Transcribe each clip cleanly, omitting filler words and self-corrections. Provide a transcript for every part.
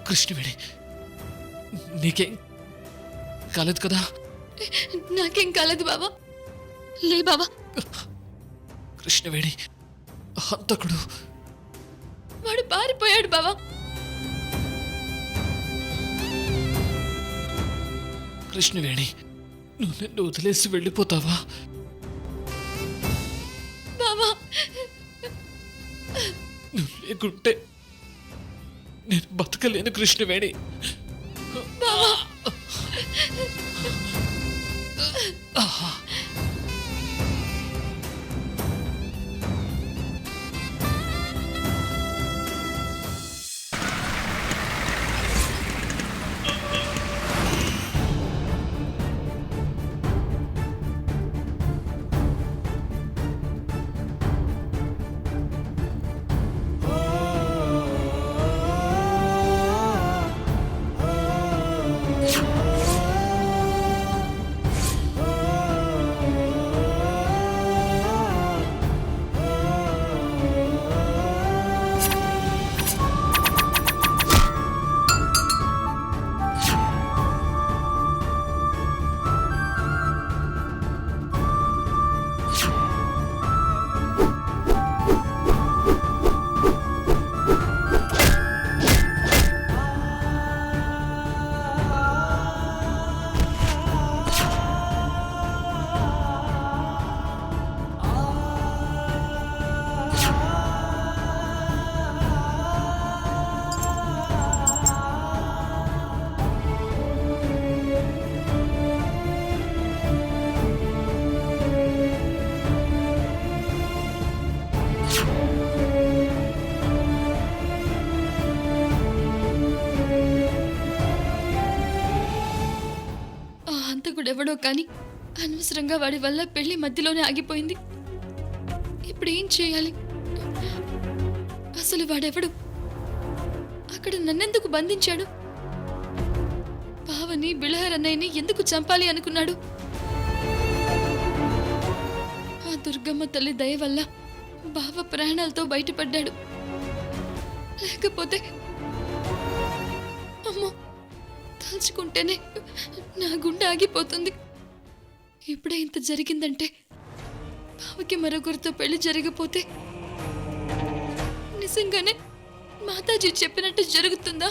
కృష్ణవేణి, నీకేం కాలేదు కదా? నాకేం కాలేదు బావా. లే బావా. కృష్ణవేణి, హంతకుడు వాడు పారిపోయాడు బావా. కృష్ణవేణి, నువ్వు నన్ను వదిలేసి వెళ్ళిపోతావా? బావా, నువ్వు లేకుంటే నేను బతకలేను కృష్ణవేణి. బావా. ఎవడో కానీ అనవసరంగా వాడి వల్ల పెళ్లి మధ్యలోనే ఆగిపోయింది. ఇప్పుడు ఏం చేయాలి? అసలు వాడెవడు? అక్కడ నన్నెందుకు బంధించాడు? బావని, బిళహర్ అన్నయ్యని ఎందుకు చంపాలి అనుకున్నాడు? ఆ దుర్గమ్మ తల్లి దయ వల్ల బావ ప్రాణాలతో బయటపడ్డాడు. లేకపోతే అమ్మో, తలుచుకుంటేనే నా గుండె ఆగిపోతుంది. ఇప్పుడే ఇంత జరిగిందంటే బావకి మరొకరితో పెళ్లి జరిగిపోతే నిజంగానే మాతాజీ చెప్పినట్టు జరుగుతుందా?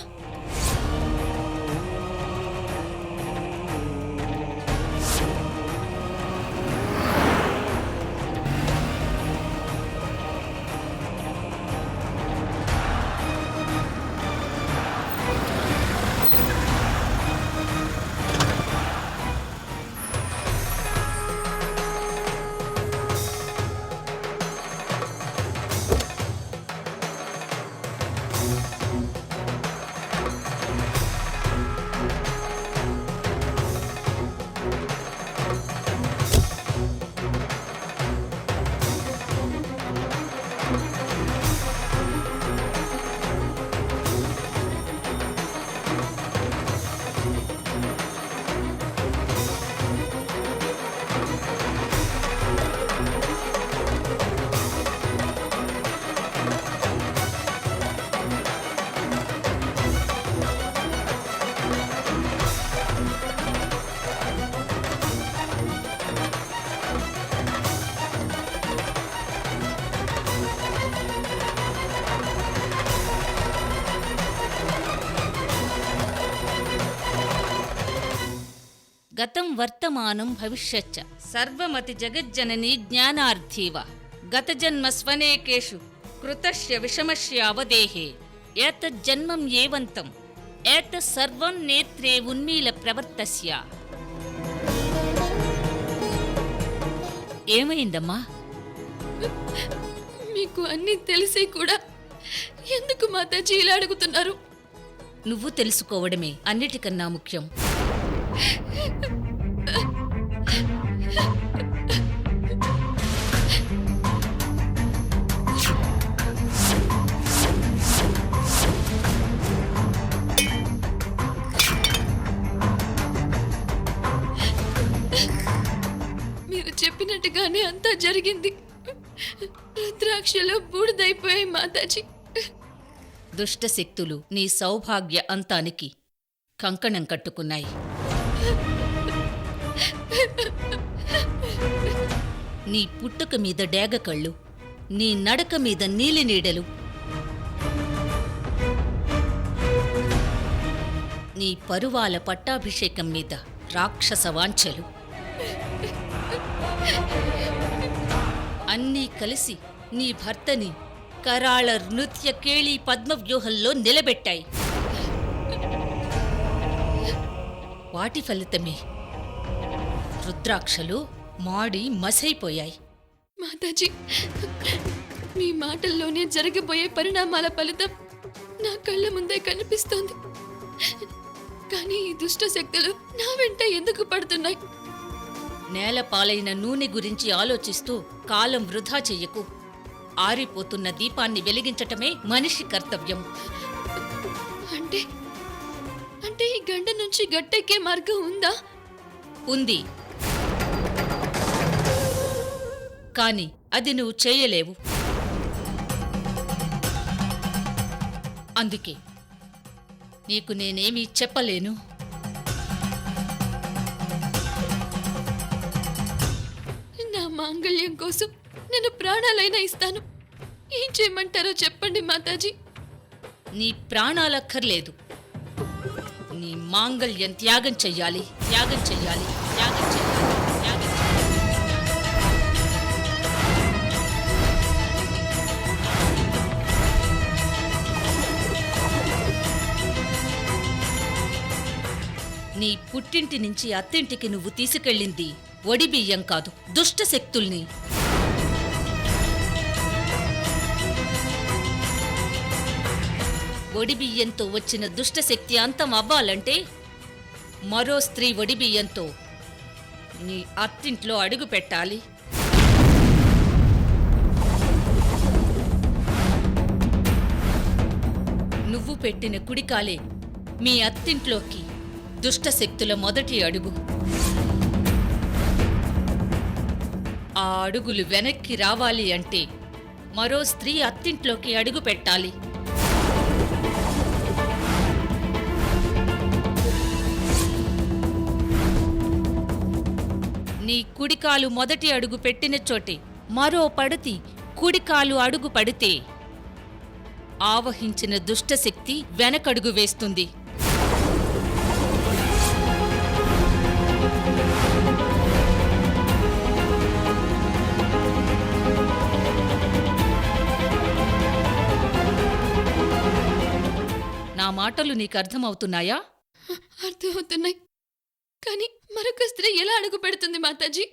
గతం వర్తమానం భవిష్యచ్చ సర్వమతి జగజ్జననీ జ్ఞానార్థీవ గతజన్మ స్వనేకేషు కృతస్య విషమస్య అవదేహే ఏతజ్జన్మం ఏవంతం ఏతత్ సర్వం నేత్రే ఉన్మీల ప్రవర్తస్య. ఏమైందమ్మా? మీకు అన్నీ తెలిసి కూడా ఎందుకు మాతాజీ ఇలా అడుగుతున్నారు? నువ్వు తెలుసుకోవడమే అన్నిటికన్నా ముఖ్యం. మీరు చెప్పినట్టుగానే అంతా జరిగింది. రుద్రాక్షలో బూడిదైపోయాయి మాతాజీ. దుష్టశక్తులు నీ సౌభాగ్య అంతానికి కంకణం కట్టుకున్నాయి. నీ పుట్టుక మీద డేగ కళ్ళు, నీ నడక మీద నీలి నీడలు, నీ పరువాల పట్టాభిషేకం మీద రాక్షస వాంఛలు అన్నీ కలిసి నీ భర్తని కరాళ నృత్య కేళీ పద్మవ్యూహంలో నిలబెట్టాయి. వాటి ఫలితమే రుద్రాక్షలు మాడి మసైపోయాయి. మాతాజీ, మీ మాటల్లోనే జరగబోయే పరిణామాల ఫలితం నా కళ్ళ ముందే కనిపిస్తోంది. కానీ ఈ దుష్ట శక్తులు నా వెంట ఎందుకు పడుతున్నాయి? నేలపాలైన నూనె గురించి ఆలోచిస్తూ కాలం వృధా చెయ్యకు. ఆరిపోతున్న దీపాన్ని వెలిగించటమే మనిషి కర్తవ్యం. అంటే అంటే ఈ గండ నుంచి గట్టెక్కే మార్గం ఉందా? ఉంది, కాని అది నువ్వు చేయలేవు. అందుకే నీకు నేనేమీ చెప్పలేను. నా మాంగళ్యం కోసం నేను ప్రాణాలైనా ఇస్తాను. ఏం చేయమంటారో చెప్పండి మాతాజీ. నీ ప్రాణాలక్కర్లేదు, నీ మాంగళ్యం త్యాగం చెయ్యాలి, త్యాగం చెయ్యాలి, త్యాగం చెయ్యాలి, త్యాగం చెయ్యాలి. నీ పుట్టింటి నుంచి అత్తింటికి నువ్వు తీసుకెళ్ళింది ఒడిబియ్యం కాదు, దుష్టశక్తుల్ని. ఒడిబియ్యంతో వచ్చిన దుష్టశక్తి అంతం అవ్వాలంటే మరో స్త్రీ ఒడిబియ్యంతో నీ అత్తింట్లో అడుగు పెట్టాలి. నువ్వు పెట్టిన కుడికాలే మీ అత్తింట్లోకి దుష్టశక్తుల మొదటి అడుగు. ఆ అడుగులు వెనక్కి రావాలి అంటే మరో స్త్రీ అత్తింట్లోకి అడుగు పెట్టాలి. నీ కుడికాలు మొదటి అడుగు పెట్టిన చోటే మరో పడతి కుడికాలు అడుగు పడితే ఆవహించిన దుష్టశక్తి వెనకడుగు వేస్తుంది. నా మాటలు నీకు అర్థమవుతున్నాయా? అర్థమవుతున్నాయి. కానీ మరొక స్త్రీ ఎలా అడుగు పెడుతుంది మాతాజీ?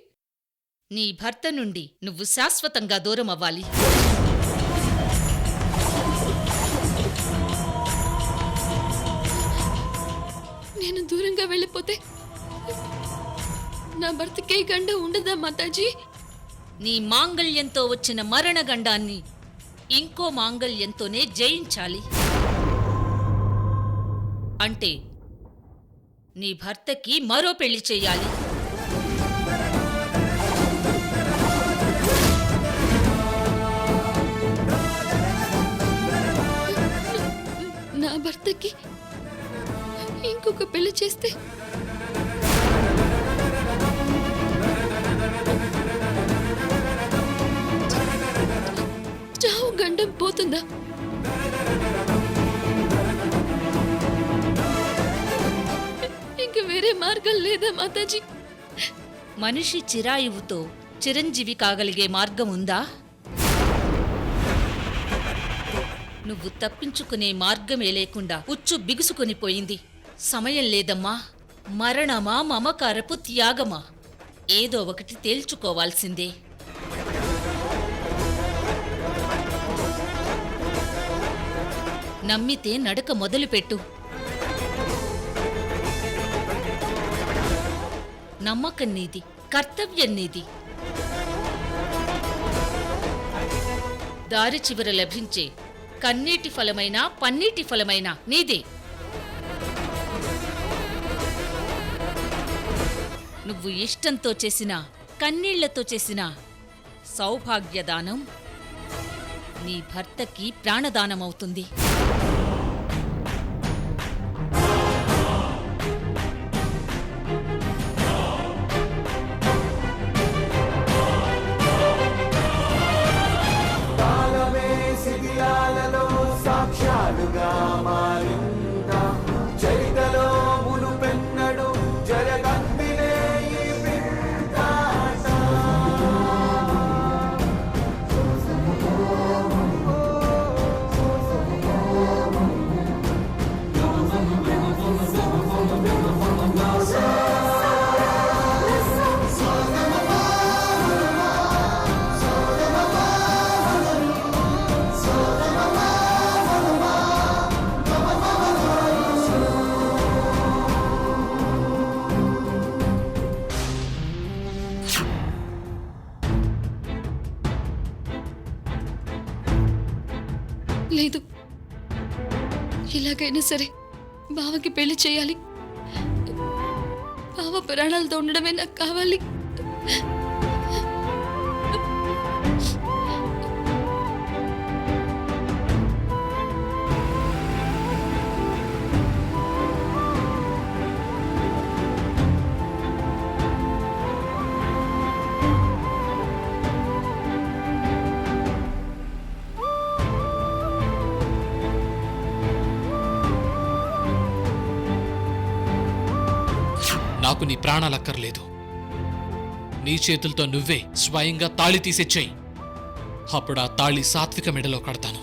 నీ భర్త నుండి నువ్వు శాశ్వతంగా దూరం అవ్వాలి. నేను దూరంగా వెళ్ళిపోతే నా భర్తకే గండ ఉండదా మాతాజీ? నీ మాంగళ్యంతో వచ్చిన మరణగండాన్ని ఇంకో మాంగళ్యంతోనే జయించాలి. అంటే నీ భర్తకి మరో పెళ్లి చెయ్యాలి. నా భర్తకి ఇంకొక పెళ్లి చేస్తే చావు గండం పోతుందా? ఇంక వేరే మార్గం లేదా మాతాజీ? మనిషి చిరాయువుతో చిరంజీవి కాగలిగే మార్గం ఉందా? నువ్వు తప్పించుకునే మార్గమే లేకుండా ఉచ్చు బిగుసుకొని పోయింది. సమయం లేదమ్మా. మరణమా, మమకారపు త్యాగమా, ఏదో ఒకటి తేల్చుకోవాల్సిందే. నమ్మితే నడక మొదలుపెట్టు. నమ్మకం నీది, కర్తవ్యం నీది. దారి చివర లభించే కన్నీటి ఫలమైనా పన్నీటి ఫలమైనా నీదే. నువ్వు ఇష్టంతో చేసిన, కన్నీళ్లతో చేసిన సౌభాగ్యదానం నీ భర్తకి ప్రాణదానమవుతుంది. ఎలాగైనా సరే బావకి పెళ్లి చేయాలి. బావ ప్రాణాలతో ఉండడమే నాకు కావాలి. నాకు నీ ప్రాణాలక్కర్లేదు. నీ చేతులతో నువ్వే స్వయంగా తాళి తీసిచ్చేయి. అప్పుడు ఆ తాళి సాత్విక మెడలో కడతాను.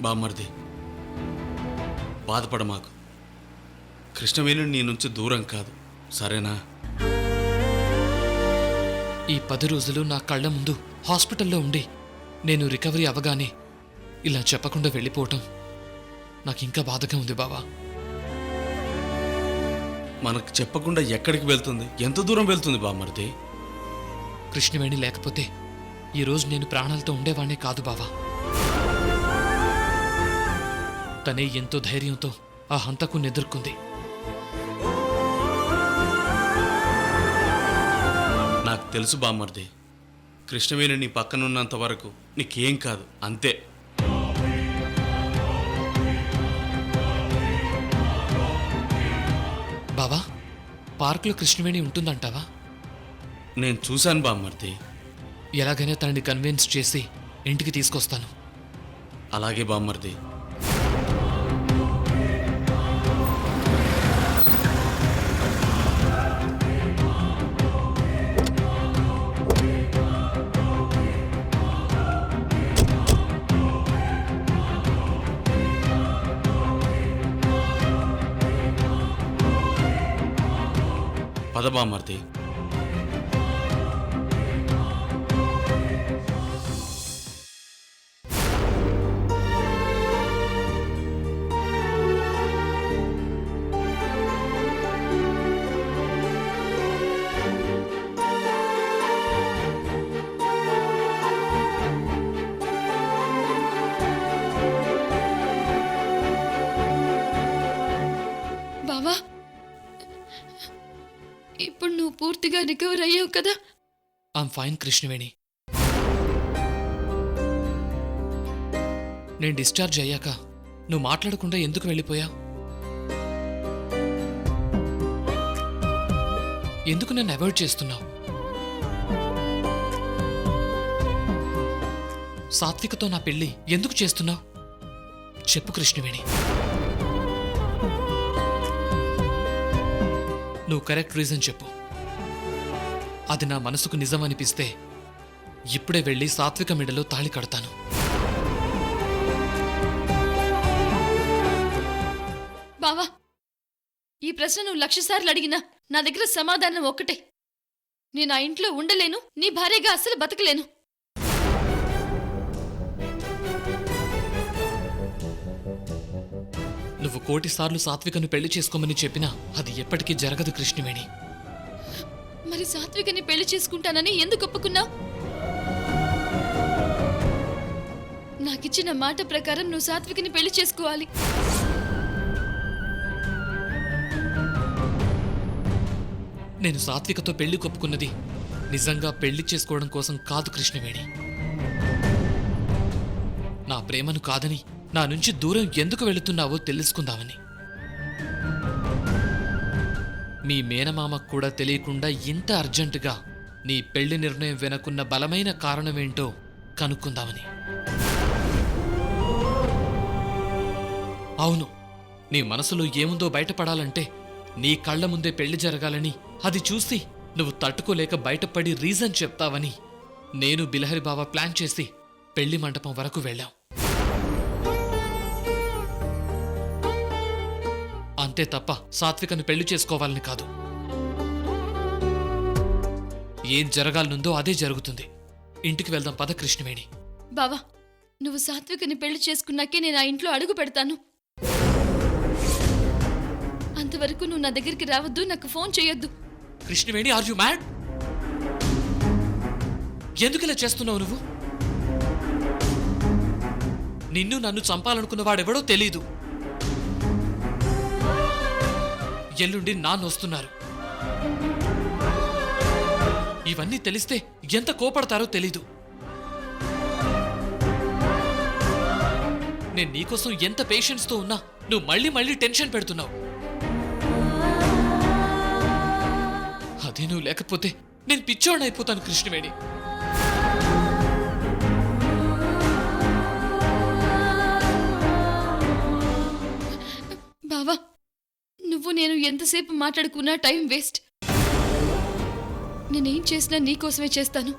బామ్మర్ది, బాధపడ మాకు. కృష్ణవేణి నీ నుంచి దూరం కాదు, సరేనా? ఈ 10 రోజులు నా కళ్ళ ముందు హాస్పిటల్లో ఉండి నేను రికవరీ అవ్వగానే ఇలా చెప్పకుండా వెళ్ళిపోవటం నాకింకా బాధగా ఉంది బావా. మనకు చెప్పకుండా ఎక్కడికి వెళ్తుంది, ఎంత దూరం వెళ్తుంది బామ్మర్ది? కృష్ణవేణి లేకపోతే ఈరోజు నేను ప్రాణాలతో ఉండేవాణ్ణే కాదు బావా. తనే ఎంతో ధైర్యంతో ఆ హంతకుని ఎదుర్కొంది. నాకు తెలుసు బామ్మర్ది, కృష్ణవేణి నీ పక్కనున్నంత వరకు నీకేం కాదు, అంతే. బావా, పార్కులో కృష్ణవేణి ఉంటుందంటావా? నేను చూశాను బామ్మర్ది. ఎలాగైనా తనని కన్విన్స్ చేసి ఇంటికి తీసుకొస్తాను. అలాగే బామ్మర్ది. పద బామ్మర్ది. బావా, ఇప్పుడు నువ్వు పూర్తిగా రికవర్ అయ్యావు కదా? I'm fine Krishnaveni. నేను డిశ్చార్జ్ అయ్యాక నువ్వు మాట్లాడకుండా ఎందుకు వెళ్ళిపోయావు? ఎందుకు నన్ను అవాయిడ్ చేస్తున్నావు? సాత్వికతో నా పెళ్లి ఎందుకు చేస్తున్నావు? చెప్పు కృష్ణవేణి. నువ్వు కరెక్ట్ రీజన్ చెప్పు. అది నా మనసుకు నిజం అనిపిస్తే ఇప్పుడే వెళ్ళి సాత్విక మెడలో తాళి కడతాను. బావా, ఈ ప్రశ్న నువ్వు 1,00,000 సార్లు అడిగినా నా దగ్గర సమాధానం ఒక్కటే. నేను ఆ ఇంట్లో ఉండలేను, నీ భార్యగా అస్సలు బతకలేను. నువ్వు 1,000,000 సార్లు సాత్వికను పెళ్లి చేసుకోమని చెప్పినా అది ఎప్పటికీ జరగదు కృష్ణవేణి. మరి సాత్వికని పెళ్లి చేసుకుంటానని ఎందుకు ఒప్పుకున్నావు? నాకిచ్చిన మాట ప్రకారం నువ్వు సాత్వికని పెళ్లి చేసుకోవాలి. నేను సాత్వికతో పెళ్లి కొప్పుకున్నది నిజంగా పెళ్లి చేసుకోవడం కోసం కాదు కృష్ణవేణి. నా ప్రేమను కాదని నా నుంచి దూరం ఎందుకు వెళుతున్నావో తెలుసుకుందామని. మీ మేనమామకు కూడా తెలియకుండా ఇంత అర్జెంటుగా నీ పెళ్లి నిర్ణయం వెనకున్న బలమైన కారణమేంటో కనుక్కుందామని. అవును, నీ మనసులో ఏముందో బయటపడాలంటే నీ కళ్ల ముందే పెళ్లి జరగాలని, అది చూసి నువ్వు తట్టుకోలేక బయటపడి రీజన్ చెప్తావని నేను బిలహరి బావ ప్లాన్ చేసి పెళ్లి మంటపం వరకు వెళ్ళాం. అంతే తప్ప సాత్వికను పెళ్లి చేసుకోవాలని కాదు. ఏం జరగాలనుందో అదే జరుగుతుంది. ఇంటికి వెళ్దాం పద కృష్ణవేణి. బావా, నువ్వు సాత్వికని పెళ్లి చేసుకున్నాకే నేను ఆ ఇంట్లో అడుగు పెడతాను. అంతవరకు నువ్వు నా దగ్గరికి రావద్దు, నాకు ఫోన్ చేయొద్దు. Krishnaveni, are you mad? ఎందుకు ఇలా చేస్తున్నావు నువ్వు? నిన్ను నన్ను చంపాలనుకున్న వాడెవడో తెలీదు. ఎల్లుండి నాన్న వస్తున్నారు. ఇవన్నీ తెలిస్తే ఎంత కోపడతారో తెలీదు. నేను నీకోసం ఎంత పేషెన్స్తో ఉన్నా నువ్వు మళ్ళీ మళ్ళీ టెన్షన్ పెడుతున్నావు. అదే నువ్వు లేకపోతే నేను పిచ్చోడిని అయిపోతాను కృష్ణవేణి. బావా, నువ్వు నేను ఎంతసేపు మాట్లాడుకున్నా టైం వేస్ట్. నేనేం చేసినా నీకోసమే చేస్తాను.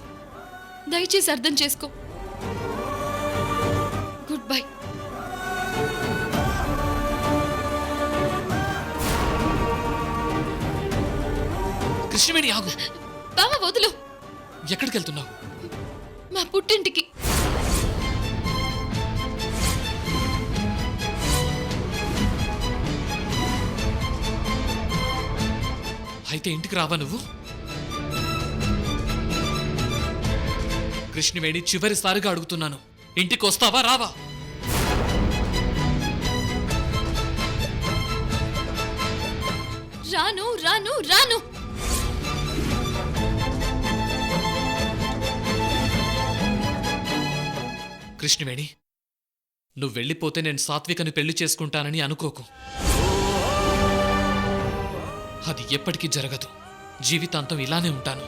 దయచేసి అర్థం చేసుకో. Good bye. కృష్ణవేణి ఆగు. బావా వదులు. ఎక్కడికి వెళ్తున్నావు? మా పుట్టింటికి. అయితే ఇంటికి రావా నువ్వు? కృష్ణవేణి, చివరిసారిగా అడుగుతున్నాను, ఇంటికి వస్తావా రావా? రాను రాను రాను. కృష్ణవేణి, నువ్వు వెళ్ళిపోతే నేను సాత్వికను పెళ్లి చేసుకుంటానని అనుకోకు. అది ఎప్పటికీ జరగదు. జీవితాంతం ఇలానే ఉంటాను.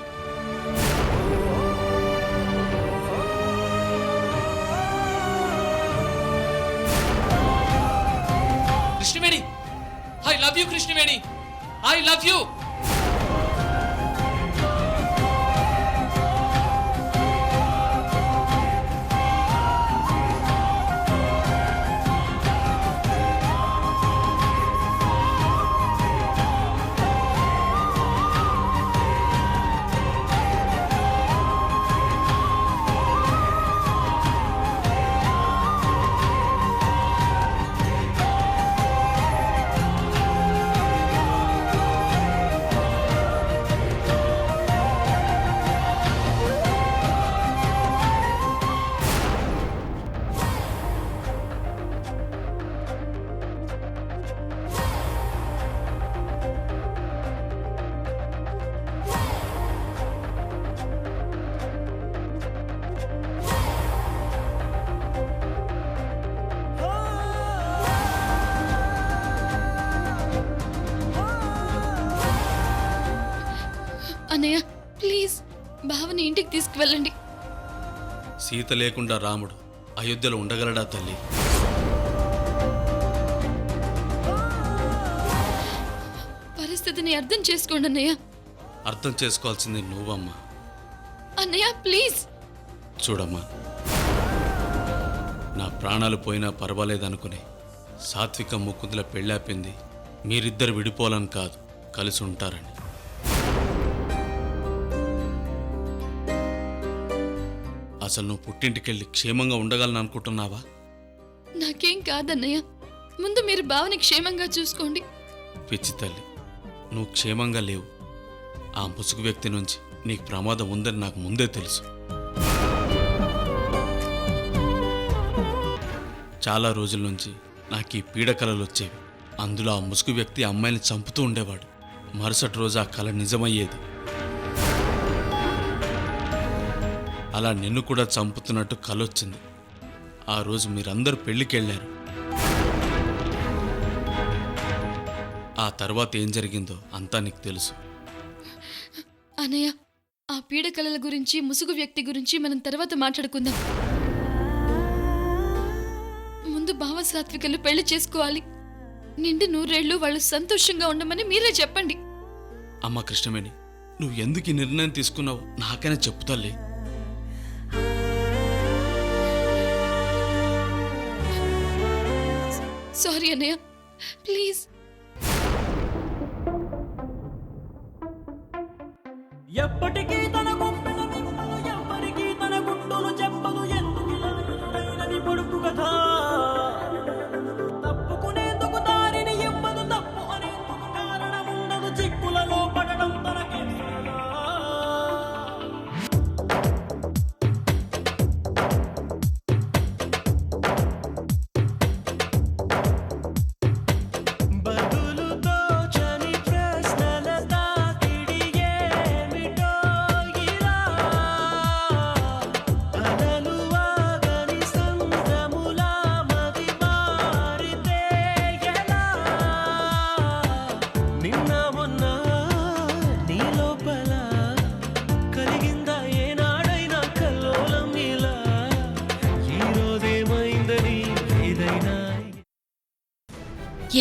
Krishnaveni, I love you Krishnaveni, I love you. అన్నయ్య ప్లీజ్ బావని ఇంటికి తీసుకువెళ్ళండి. సీత లేకుండా రాముడు అయోధ్యలో ఉండగలడా తల్లి? పరిస్థితిని అర్థం చేసుకోండి అన్నయ్య. అర్థం చేసుకోవాల్సింది నువ్వమ్మా. అన్నయ్య ప్లీజ్. చూడమ్మా, నా ప్రాణాలు పోయినా పర్వాలేదనుకుని సాత్విక ముకుందుల పెళ్ళాపింది మీరిద్దరు విడిపోవాలని కాదు, కలిసి ఉంటారని. అసలు నువ్వు పుట్టింటికెళ్ళి క్షేమంగా ఉండగలను అనుకుంటున్నావా? నాకేం కాదన్నయ్య, ముందు మీరు బావని క్షేమంగా చూసుకోండి. పిచ్చి తల్లి, నువ్వు క్షేమంగా లేవు. ఆ ముసుగు వ్యక్తి నుంచి నీకు ప్రమాదం ఉందని నాకు ముందే తెలుసు. చాలా రోజుల నుంచి నాకు ఈ పీడకలలు వచ్చేవి. అందులో ఆ ముసుగు వ్యక్తి అమ్మాయిని చంపుతూ ఉండేవాడు. మరుసటి రోజు ఆ కళ నిజమయ్యేది. అలా నిన్ను కూడా చంపుతున్నట్టు కలొచ్చింది. ఆ రోజు మీరందరూ పెళ్ళికెళ్ళారు. ఆ తర్వాత ఏం జరిగిందో అంతా నీకు తెలుసు. అన్నయ్య, ఆ పీడకలల గురించి ముసుగు వ్యక్తి గురించి మనం తర్వాత మాట్లాడుకుందాం. ముందు బావ సాత్వికలు పెళ్లి చేసుకోవాలి. నిండి 100 ఏళ్ళు వాళ్ళు సంతోషంగా ఉండమని మీరే చెప్పండి. అమ్మ కృష్ణవేణి, నువ్వు ఎందుకు ఈ నిర్ణయం తీసుకున్నావు నాకైనా చెప్పుతాలే. సారీ అన్నయ్య, ప్లీజ్. ఎప్పటికీ తన గుండెల నింపలు, ఎవ్వరికీ తన గుండెలు చెప్పదు. ఎందుకు పొడుపు కథ తప్పుకునేందుకు దారిని ఇవ్వదు. తప్పు అనేందుకు కారణం ఉండదు. చిక్కులలో పడడం తనకి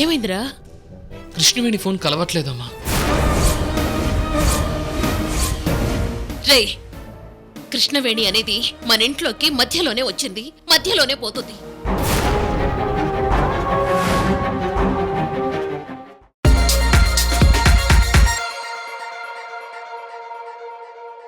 ఏమైందిరా? కృష్ణవేణి ఫోన్ కలవట్లేదమ్మా. రే, కృష్ణవేణి అనేది మన ఇంట్లోకి మధ్యలోనే వచ్చింది, మధ్యలోనే పోతుంది.